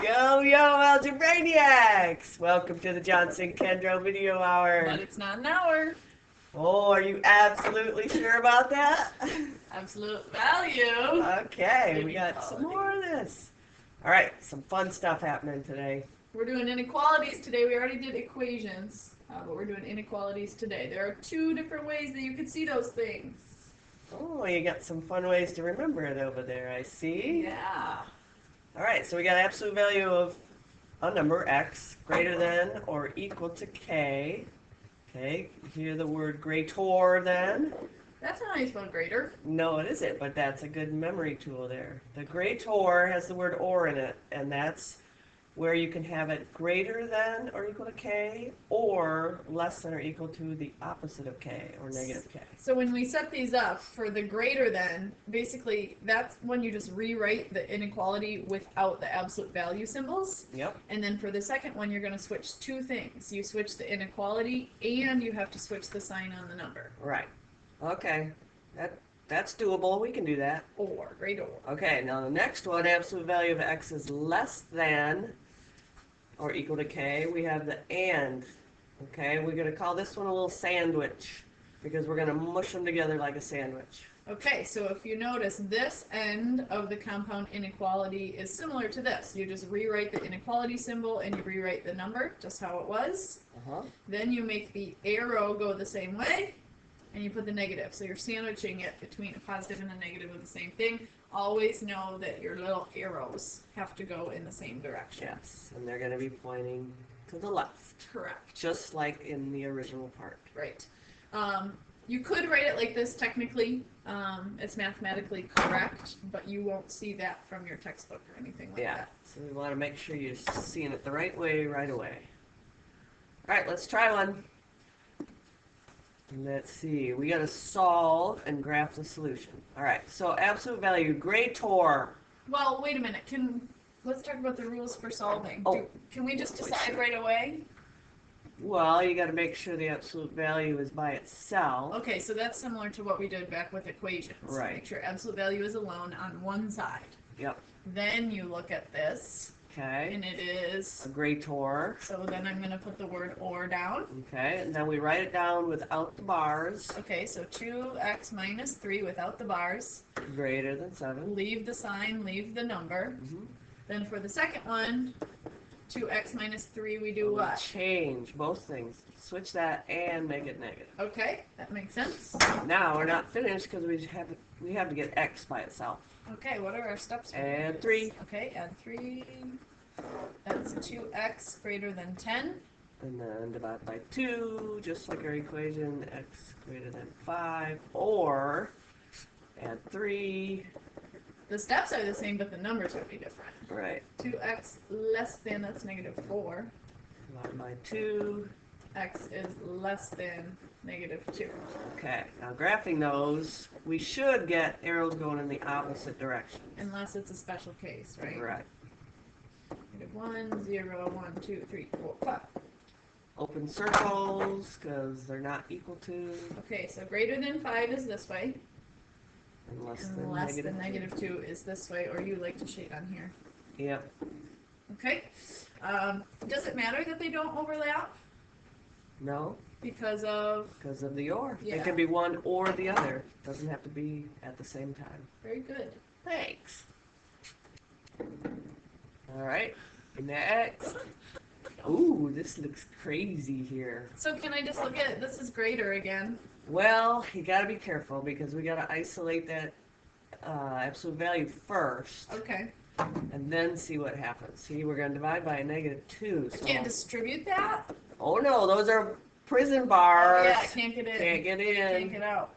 Yo, yo, algebrainiacs! Welcome to the Johnson-Kendro Video Hour. But it's not an hour. Oh, are you absolutely sure about that? Absolute value. Okay, we got some more of this. All right, some fun stuff happening today. We're doing inequalities today. We already did equations, but we're doing inequalities today. There are two different ways that you can see those things. Oh, you got some fun ways to remember it over there, I see. Yeah. All right, so we got absolute value of a number, x, greater than or equal to k. Okay, hear the word greater than. That's not how you spell greater. No, it isn't, but that's a good memory tool there. The greater has the word or in it, and that's where you can have it greater than or equal to k, or less than or equal to the opposite of k, or negative k. So when we set these up for the greater than, basically that's when you just rewrite the inequality without the absolute value symbols. Yep. And then for the second one, you're going to switch two things. You switch the inequality, and you have to switch the sign on the number. Right. Okay. That's doable. We can do that. Or, greater. Okay, now the next one, absolute value of x is less than or equal to k. We have the and. Okay, we're going to call this one a little sandwich because we're going to mush them together like a sandwich. Okay, so if you notice, this end of the compound inequality is similar to this. You just rewrite the inequality symbol and you rewrite the number, just how it was. Then you make the arrow go the same way, and you put the negative. So you're sandwiching it between a positive and a negative of the same thing. Always know that your little arrows have to go in the same direction. Yes, and they're going to be pointing to the left. Correct. Just like in the original part. Right. You could write it like this technically. It's mathematically correct, but you won't see that from your textbook or anything like that. So we want to make sure you're seeing it the right way right away. All right, let's try one. Let's see. We got to solve and graph the solution. All right, so absolute value, greater. Well, wait a minute. Let's talk about the rules for solving. Oh. Can we just decide right away? Well, you got to make sure the absolute value is by itself. Okay, so that's similar to what we did back with equations. Right. Make sure absolute value is alone on one side. Yep. Then you look at this. Okay. And it is a greater. So then I'm going to put the word or down. Okay, and then we write it down without the bars. Okay, so 2x minus 3 without the bars. Greater than 7. Leave the sign, leave the number. Then for the second one, 2x minus 3, we do what? Change both things. Switch that and make it negative. Okay, that makes sense. Now we're not finished because we have to get x by itself. Okay, what are our steps? Add 3. Okay, add 3. That's 2x greater than 10. And then divide by 2, just like our equation, x greater than 5. Or add 3. The steps are the same, but the numbers would be different. Right. 2x less than, that's negative 4. Divide by 2. X is less than negative 2. Okay, now graphing those, we should get arrows going in the opposite direction. Unless it's a special case, right? Right. Negative 1, 0, 1, 2, 3, 4, 5. Open circles, because they're not equal to. Okay, so greater than 5 is this way. And less than negative 2 is this way, or you like to shade on here. Yep. Okay. Does it matter that they don't overlap? No. Because of the or. Yeah. It can be one or the other. It doesn't have to be at the same time. Very good. Thanks. All right. Next. Ooh, this looks crazy here. So can I just look at it? This is greater again. Well, you got to be careful because we got to isolate that absolute value first. Okay. And then see what happens. See, we're going to divide by a negative 2. So. I can't distribute that? Oh no, those are prison bars. Oh, yeah, I can't get in. Can't get in. Can't get out.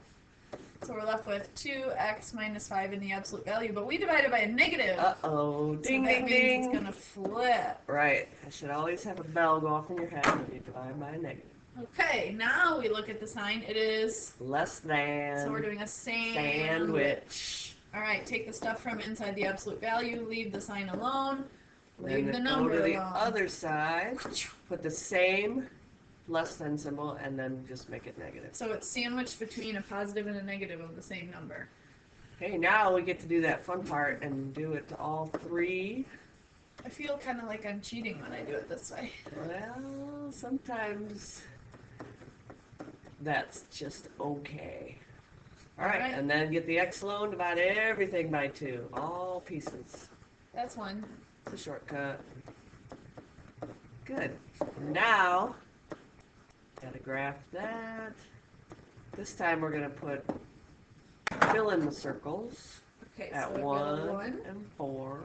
So we're left with 2x minus 5 in the absolute value, but we divided by a negative. Uh-oh. Ding, so ding, that means ding. It's going to flip. Right. I should always have a bell go off in your head when you divide by a negative. Okay, now we look at the sign. It is less than. So we're doing a sandwich. All right, take the stuff from inside the absolute value, leave the sign alone, leave the number alone. Go to the alone. other side, put the same less than symbol, and then just make it negative. So it's sandwiched between a positive and a negative of the same number. Okay, now we get to do that fun part and do it to all three. I feel kind of like I'm cheating when I do it this way. Well, sometimes that's just okay. All right, and then get the x loan, divide everything by 2, all pieces. That's one. It's a shortcut. Good. Now, gotta graph that. This time we're gonna fill in the circles Okay, at so 1 and 4.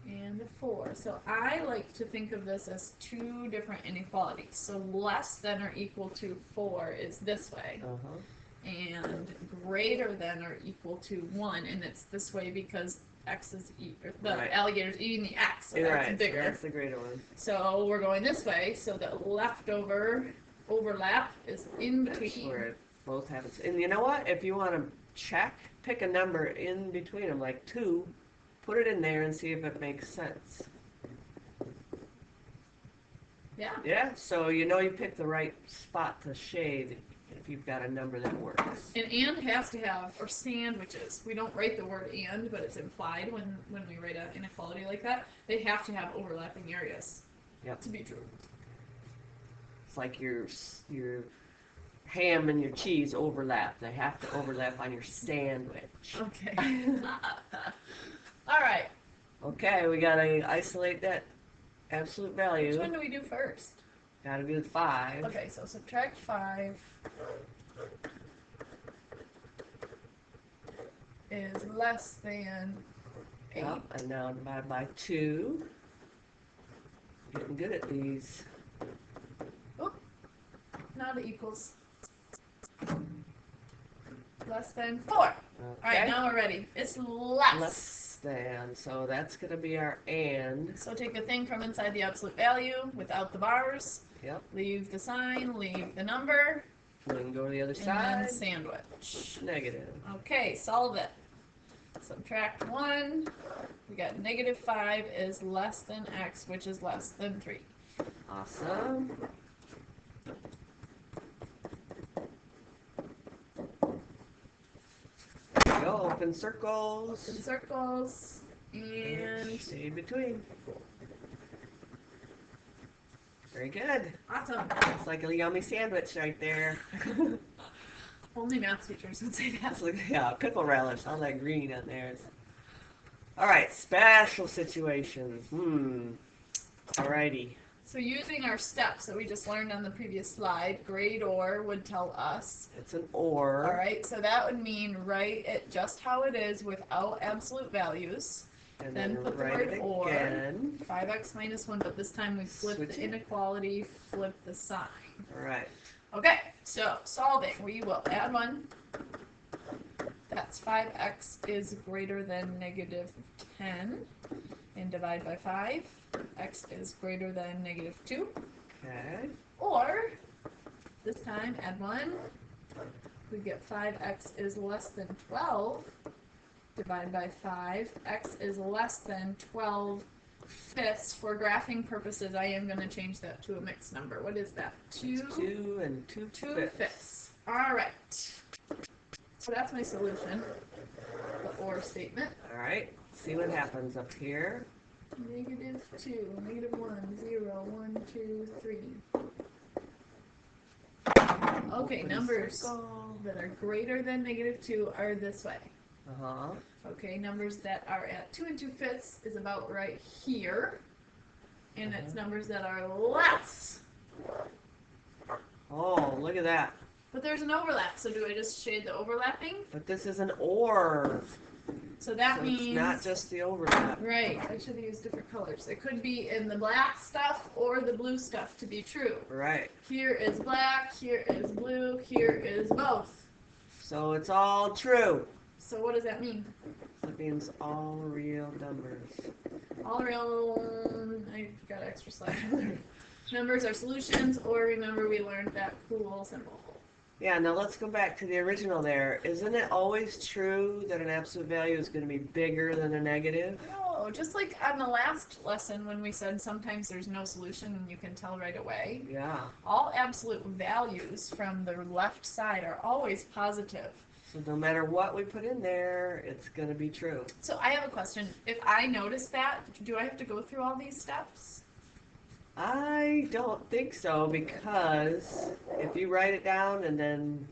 And the 4. So I like to think of this as 2 different inequalities. So less than or equal to 4 is this way. And greater than or equal to 1, and it's this way because x is the alligator's eating the x, so that's bigger. So that's the greater one. So we're going this way, so the leftover overlap is in between. That's where it both happens. And you know what? If you want to check, pick a number in between them, like 2, put it in there and see if it makes sense. Yeah. Yeah, so you know you picked the right spot to shade if you've got a number that works. And has to have, or sandwiches. We don't write the word and, but it's implied when we write an inequality like that. They have to have overlapping areas to be true. It's like your ham and your cheese overlap. They have to overlap on your sandwich. Okay. All right. Okay, we gotta isolate that absolute value. Which one do we do first? Gotta do the 5. Okay, so subtract 5 is less than 8. Yep, and now divide by 2. Getting good at these. Oop. Now the equals. Less than 4. Okay. Alright, now we're ready. It's less. Less than. So that's going to be our and. So take the thing from inside the absolute value without the bars. Yep. Leave the sign, leave the number. Then go to the other and side. Then sandwich. Negative. Okay, solve it. Subtract 1. We got negative 5 is less than x, which is less than 3. Awesome. There you go. Open circles. Open circles. And stay between. Very good. Awesome. It's like a yummy sandwich right there. Only math teachers would say that. It's like, yeah, pickle relish, all that green on there. All right, special situations. Alrighty. So using our steps that we just learned on the previous slide, grade or would tell us. It's an or. All right, so that would mean write it just how it is without absolute values. And then put the word or. Again. 5x minus 1, but this time we flip the inequality, flip the sign. All right. Okay, so solving, we will add 1. That's 5x is greater than negative 10. And divide by 5. X is greater than negative 2. Okay. Or, this time, add 1. We get 5x is less than 12. Divide by 5. X is less than 12 fifths. For graphing purposes, I am going to change that to a mixed number. What is that? 2? 2 and 2 fifths. All right. So that's my solution. The or statement. All right. See what happens up here. Negative 2, negative 1, 0, 1, 2, 3. Okay, numbers that are greater than negative 2 are this way. Okay, numbers that are at 2 and 2 fifths is about right here. And it's numbers that are less. Oh, look at that. But there's an overlap, so do I just shade the overlapping? But this is an or. So that means it's not just the overlap. Right, I should have used different colors. It could be in the black stuff or the blue stuff to be true. Right. Here is black, here is blue, here is both. So it's all true. So what does that mean? That means all real numbers. All real, I got an extra slide. Numbers are solutions, or remember we learned that cool symbol. Yeah, now let's go back to the original there. Isn't it always true that an absolute value is going to be bigger than a negative? No, just like on the last lesson when we said sometimes there's no solution and you can tell right away. Yeah. All absolute values from the left side are always positive. So no matter what we put in there, it's going to be true. So I have a question. If I notice that, do I have to go through all these steps? I don't think so, because if you write it down and then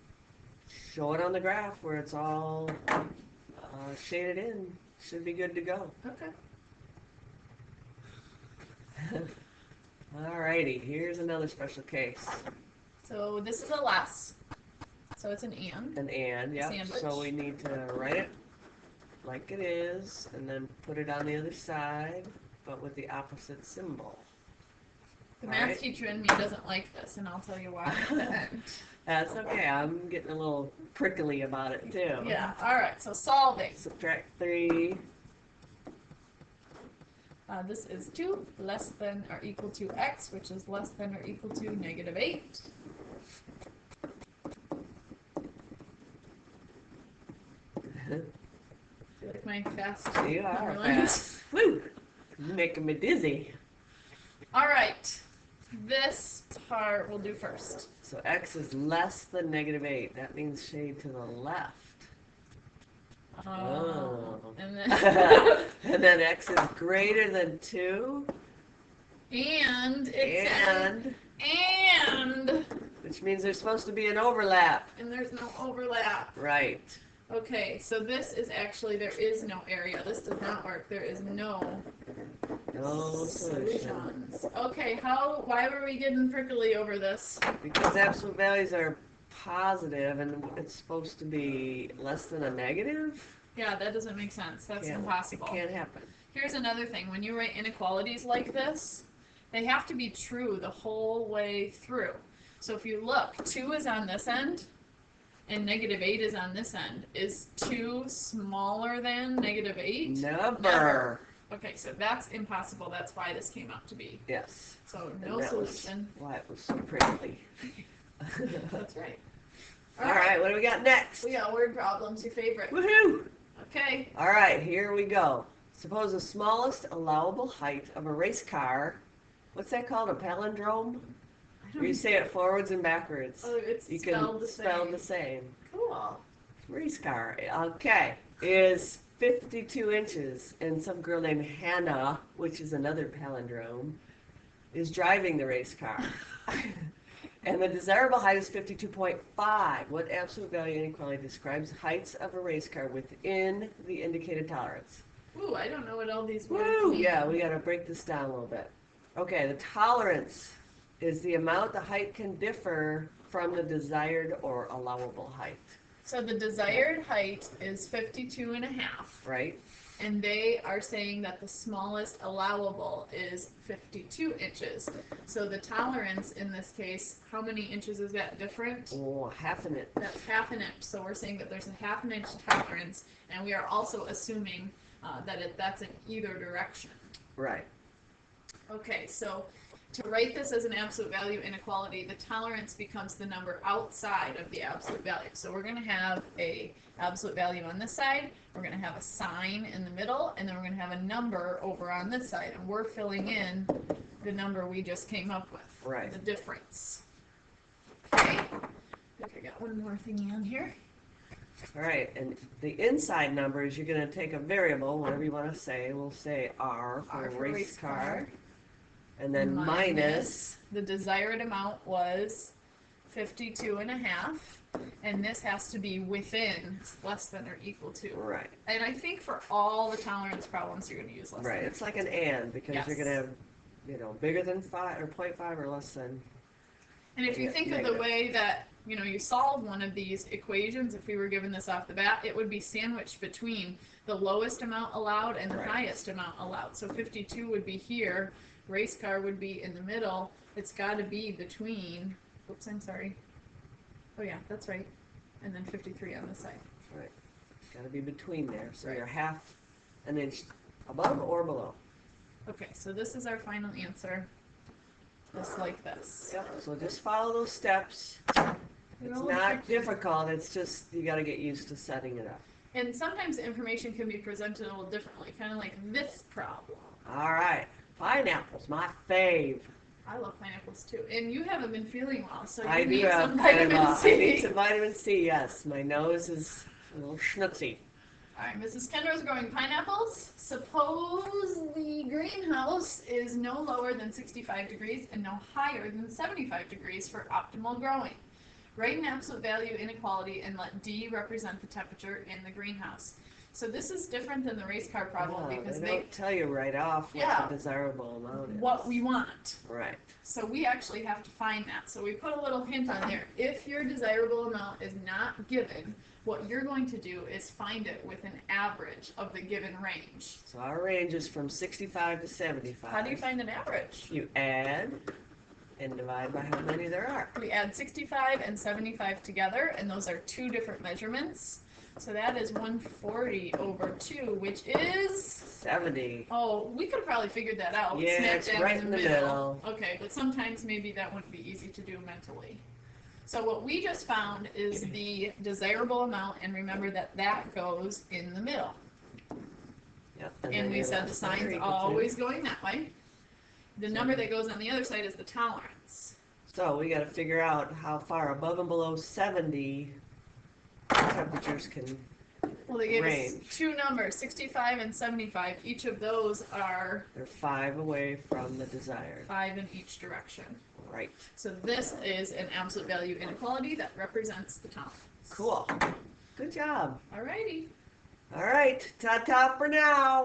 show it on the graph where it's all shaded in, should be good to go. Okay. Alrighty, here's another special case. So this is a less. So it's an and. An and, yeah. Sandwich. So we need to write it like it is, and then put it on the other side, but with the opposite symbol. The math teacher in me doesn't like this, and I'll tell you why at the end. That's okay. I'm getting a little prickly about it too. Yeah. All right. So solving. Subtract 3. This is 2 less than or equal to x, which is less than or equal to -8. Feel like my fast. You are number lines. fast. Woo! You're making me dizzy. All right. This part we'll do first. So x is less than -8. That means shade to the left. Oh. And then And then x is greater than 2. and it says and Which means there's supposed to be an overlap. and there's no overlap. Right. Okay, so this is actually, there is no area. This does not work. There is no Solution. solutions. Okay, why were we getting prickly over this? Because absolute values are positive and it's supposed to be less than a negative. Yeah, that doesn't make sense. That's It impossible. can't happen. Here's another thing. When you write inequalities like this, they have to be true the whole way through. So if you look, 2 is on this end, and -8 is on this end. Is 2 smaller than -8? Never. Okay, so that's impossible. That's why this came out to be. Yes. So And no that solution. was why it was so prickly. That's right. All right, what do we got next? We got word problems, your favorite. Woohoo! Okay. All right, here we go. Suppose the smallest allowable height of a race car, what's that called, a palindrome? Where you say it forwards and backwards. Oh, it's You spelled can the spell same. the same. Cool. Race car. Okay. Is 52 inches, and some girl named Hannah, which is another palindrome, is driving the race car. And the desirable height is 52.5. What absolute value inequality describes heights of a race car within the indicated tolerance? Ooh, I don't know what all these words Woo! mean. Yeah, we got to break this down a little bit. Okay, the tolerance is the amount the height can differ from the desired or allowable height. So the desired height is 52.5. Right? And they are saying that the smallest allowable is 52 inches. So the tolerance in this case, how many inches is that different? Oh, half an inch. That's half an inch. So we're saying that there's a half an inch tolerance, and we are also assuming that that's in either direction. Right. Okay, so to write this as an absolute value inequality, the tolerance becomes the number outside of the absolute value. So we're going to have a absolute value on this side, we're going to have a sign in the middle, and then we're going to have a number over on this side, and we're filling in the number we just came up with. Right. The difference. Okay, I think I got one more thingy on here. All right, and the inside numbers, you're going to take a variable, whatever you want to say. We'll say R for race car. And then minus. The desired amount was 52.5, and this has to be within less than or equal to. Right. And I think for all the tolerance problems, you're going to use less Right. than. It's like an and, because Yes. you're going to have, bigger than 5 or 0.5 or less than. And if you think of the way that, you solve one of these equations, if we were given this off the bat, it would be sandwiched between the lowest amount allowed and the Right. highest amount allowed. So 52 would be here, race car would be in the middle. It's got to be between, oops, I'm sorry. Oh yeah, that's right. And then 53 on this side. Right. It's got to be between there. So Right. you're half an inch above or below. Okay, so this is our final answer. Just like this. Yep. So just follow those steps. It's not difficult. It's just you got to get used to setting it up. And sometimes the information can be presented a little differently, kind of like this problem. All right. Pineapples, my fave. I love pineapples too. And you haven't been feeling well, so I you do need have some kind of vitamin I need C. some vitamin C, yes. My nose is a little schnooksy. All right, Mrs. Kendall's growing pineapples. Suppose the greenhouse is no lower than 65 degrees and no higher than 75 degrees for optimal growing. Write an absolute value inequality and let D represent the temperature in the greenhouse. So this is different than the race car problem Yeah, because they they don't tell you right off what Yeah. the desirable amount is. what we want. Right. So we actually have to find that. So we put a little hint on there. If your desirable amount is not given, what you're going to do is find it with an average of the given range. So our range is from 65 to 75. How do you find an average? You add and divide by how many there are. We add 65 and 75 together, and those are two different measurements. So that is 140 over 2, which is 70. Oh, we could have probably figured that out. Yeah, Smack it's dab right in the middle. Okay, but sometimes maybe that wouldn't be easy to do mentally. So what we just found is the desirable amount, and remember that that goes in the middle. Yep. And then we your said the less than or sign's equal to. always going that way. The number that goes on the other side is the tolerance. So we got to figure out how far above and below 70 temperatures can. Well, they gave us Range. two numbers, 65 and 75. Each of those are They're 5 away from the desired. 5 in each direction. Right. So this is an absolute value inequality that represents the tolerance. Cool. Good job. Alrighty. All right. Ta-ta for now.